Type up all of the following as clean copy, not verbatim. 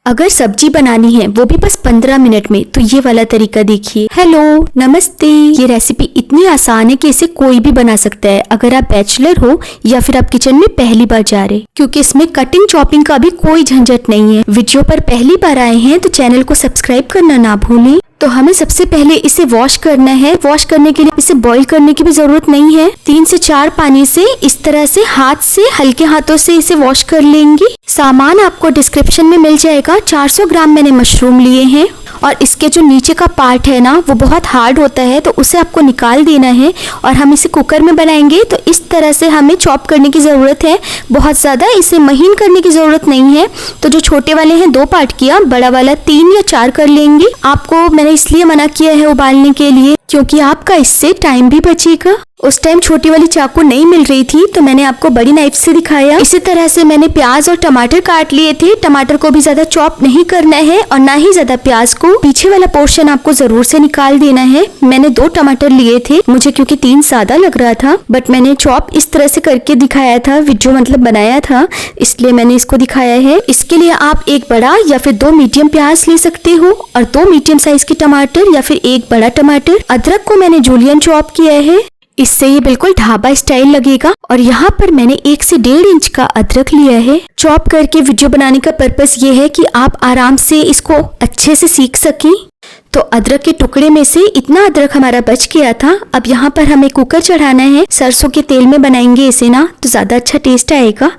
अगर सब्जी बनानी है वो भी बस 15 मिनट में, तो ये वाला तरीका देखिए। हेलो, नमस्ते। ये रेसिपी इतनी आसान है कि इसे कोई भी बना सकता है, अगर आप बैचलर हो या फिर आप किचन में पहली बार जा रहे, क्योंकि इसमें कटिंग चॉपिंग का भी कोई झंझट नहीं है। वीडियो पर पहली बार आए हैं तो चैनल को सब्सक्राइब करना ना भूलें। तो हमें सबसे पहले इसे वॉश करना है। वॉश करने के लिए इसे बॉईल करने की भी जरूरत नहीं है। 3 से 4 पानी से इस तरह से हाथ से हल्के हाथों से इसे वॉश कर लेंगे। सामान आपको डिस्क्रिप्शन में मिल जाएगा। 400 ग्राम मैंने मशरूम लिए हैं और इसके जो नीचे का पार्ट है ना वो बहुत हार्ड होता है, तो उसे आपको निकाल देना है। और हम इसे कुकर में बनाएंगे तो इस तरह से हमें चॉप करने की ज़रूरत है, बहुत ज़्यादा इसे महीन करने की ज़रूरत नहीं है। तो जो छोटे वाले हैं 2 पार्ट किया, बड़ा वाला 3 या 4 कर लेंगे। आपको मैंने इसलिए मना किया है उबालने के लिए क्योंकि आपका इससे टाइम भी बचेगा। उस टाइम छोटी वाली चाकू नहीं मिल रही थी तो मैंने आपको बड़ी नाइफ से दिखाया। इसी तरह से मैंने प्याज और टमाटर काट लिए थे। टमाटर को भी ज्यादा चॉप नहीं करना है और ना ही ज्यादा प्याज को। पीछे वाला पोर्शन आपको जरूर से निकाल देना है। मैंने 2 टमाटर लिए थे, मुझे क्योंकि 3 ज्यादा लग रहा था, बट मैंने चॉप इस तरह से करके दिखाया था, वीडियो मतलब बनाया था, इसलिए मैंने इसको दिखाया है। इसके लिए आप 1 बड़ा या फिर 2 मीडियम प्याज ले सकते हो और 2 मीडियम साइज के टमाटर या फिर 1 बड़ा टमाटर। अदरक को मैंने जूलियन चॉप किया है, इससे ये बिल्कुल ढाबा स्टाइल लगेगा। और यहाँ पर मैंने 1 से 1.5 इंच का अदरक लिया है। चॉप करके वीडियो बनाने का पर्पस ये है कि आप आराम से इसको अच्छे से सीख सकें। तो अदरक के टुकड़े में से इतना अदरक हमारा बच गया था। अब यहाँ पर हमें कुकर चढ़ाना है। सरसों के तेल में बनाएंगे इसे ना, तो ज्यादा अच्छा टेस्ट आएगा।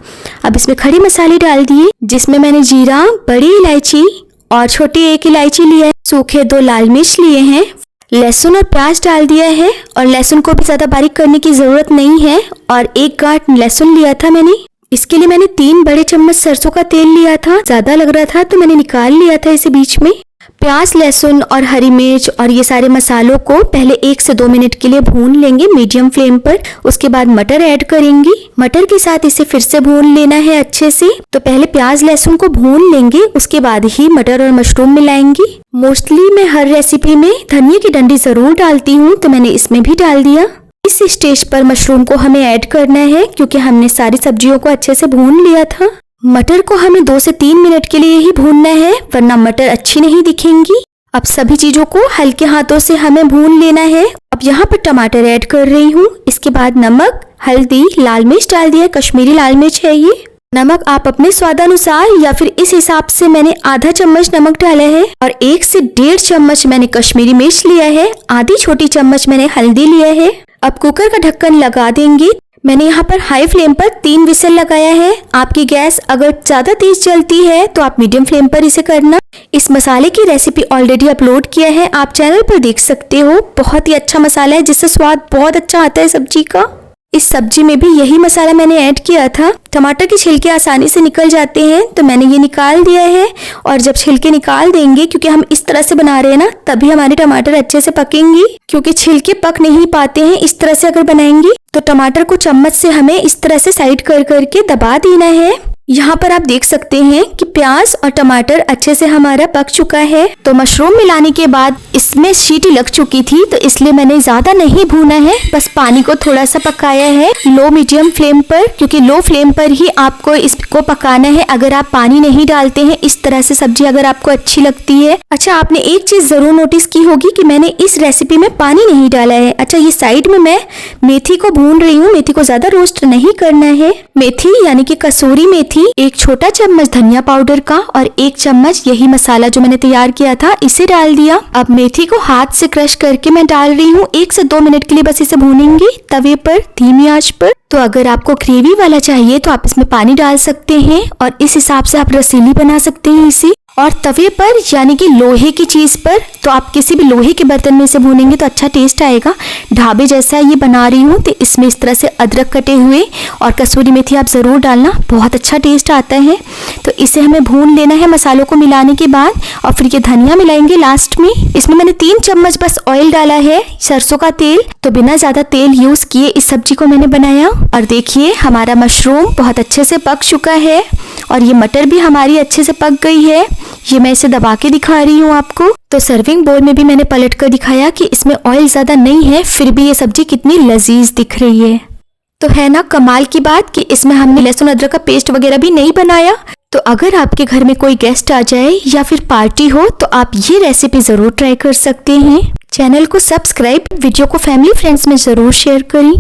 अब इसमें खड़े मसाले डाल दिए, जिसमें मैंने जीरा, बड़ी इलायची और छोटी 1 इलायची लिया है, सूखे 2 लाल मिर्च लिए हैं, लहसुन और प्याज डाल दिया है। और लहसुन को भी ज्यादा बारीक करने की जरूरत नहीं है। और 1 गांठ लहसुन लिया था मैंने। इसके लिए मैंने 3 बड़े चम्मच सरसों का तेल लिया था, ज्यादा लग रहा था तो मैंने निकाल लिया था इसे बीच में। प्याज, लहसुन और हरी मिर्च और ये सारे मसालों को पहले 1 से 2 मिनट के लिए भून लेंगे मीडियम फ्लेम पर। उसके बाद मटर ऐड करेंगे। मटर के साथ इसे फिर से भून लेना है अच्छे से। तो पहले प्याज लहसुन को भून लेंगे, उसके बाद ही मटर और मशरूम मिलाएंगे। मोस्टली मैं हर रेसिपी में धनिया की डंडी जरूर डालती हूँ, तो मैंने इसमें भी डाल दिया। इस स्टेज पर मशरूम को हमें ऐड करना है क्योंकि हमने सारी सब्जियों को अच्छे से भून लिया था। मटर को हमें 2 से 3 मिनट के लिए ही भूनना है, वरना मटर अच्छी नहीं दिखेंगी। अब सभी चीजों को हल्के हाथों से हमें भून लेना है। अब यहाँ पर टमाटर ऐड कर रही हूँ। इसके बाद नमक, हल्दी, लाल मिर्च डाल दिया, कश्मीरी लाल मिर्च है ये। नमक आप अपने स्वादानुसार या फिर इस हिसाब से मैंने आधा चम्मच नमक डाला है। और 1 से 1.5 चम्मच मैंने कश्मीरी मिर्च लिया है, आधी छोटी चम्मच मैंने हल्दी लिया है। अब कुकर का ढक्कन लगा देंगे। मैंने यहाँ पर हाई फ्लेम पर 3 विसल लगाया है। आपकी गैस अगर ज्यादा तेज चलती है तो आप मीडियम फ्लेम पर इसे करना। इस मसाले की रेसिपी ऑलरेडी अपलोड किया है, आप चैनल पर देख सकते हो। बहुत ही अच्छा मसाला है जिससे स्वाद बहुत अच्छा आता है सब्जी का। इस सब्जी में भी यही मसाला मैंने ऐड किया था। टमाटर के छिलके आसानी से निकल जाते हैं तो मैंने ये निकाल दिया है। और जब छिलके निकाल देंगे, क्योंकि हम इस तरह से बना रहे हैं ना, तभी हमारे टमाटर अच्छे से पकेंगे, क्योंकि छिलके पक नहीं पाते हैं इस तरह से अगर बनाएंगे। तो टमाटर को चम्मच से हमें इस तरह से साइड कर करके दबा देना है। यहाँ पर आप देख सकते हैं कि प्याज और टमाटर अच्छे से हमारा पक चुका है। तो मशरूम मिलाने के बाद इसमें सीटी लग चुकी थी, तो इसलिए मैंने ज्यादा नहीं भूना है, बस पानी को थोड़ा सा पकाया है लो मीडियम फ्लेम पर, क्योंकि लो फ्लेम पर ही आपको इसको पकाना है। अगर आप पानी नहीं डालते हैं इस तरह से सब्जी अगर आपको अच्छी लगती है। अच्छा, आपने एक चीज जरूर नोटिस की होगी कि मैंने इस रेसिपी में पानी नहीं डाला है। अच्छा, ये साइड में मैं मेथी को भून रही हूँ। मेथी को ज्यादा रोस्ट नहीं करना है। मेथी यानी कि कसूरी मेथी, 1 छोटा चम्मच धनिया पाउडर का और 1 चम्मच यही मसाला जो मैंने तैयार किया था इसे डाल दिया। अब मेथी को हाथ से क्रश करके मैं डाल रही हूँ। 1 से 2 मिनट के लिए बस इसे भूनेंगे तवे पर धीमी आंच पर। तो अगर आपको ग्रेवी वाला चाहिए तो आप इसमें पानी डाल सकते हैं और इस हिसाब से आप रसीली बना सकते हैं इसे। और तवे पर यानी कि लोहे की चीज पर, तो आप किसी भी लोहे के बर्तन में इसे भूनेंगे तो अच्छा टेस्ट आएगा। ढाबे जैसा ये बना रही हूँ तो इसमें इस तरह से अदरक कटे हुए और कसूरी मेथी आप जरूर डालना, बहुत अच्छा टेस्ट आता है। तो इसे हमें भून लेना है मसालों को मिलाने के बाद। और फिर ये धनिया मिलाएंगे लास्ट में। इसमें मैंने 3 चम्मच बस ऑयल डाला है, सरसों का तेल। तो बिना ज्यादा तेल यूज किए इस सब्जी को मैंने बनाया। और देखिए हमारा मशरूम बहुत अच्छे से पक चुका है और ये मटर भी हमारी अच्छे से पक गई है। ये मैं इसे दबा के दिखा रही हूँ आपको। तो सर्विंग बोल में भी मैंने पलट कर दिखाया कि इसमें ऑयल ज्यादा नहीं है, फिर भी ये सब्जी कितनी लजीज दिख रही है। तो है ना कमाल की बात कि इसमें हमने लहसुन अदरक का पेस्ट वगैरह भी नहीं बनाया। तो अगर आपके घर में कोई गेस्ट आ जाए या फिर पार्टी हो तो आप ये रेसिपी जरूर ट्राई कर सकते हैं। चैनल को सब्सक्राइब, वीडियो को फैमिली फ्रेंड्स में जरूर शेयर करें।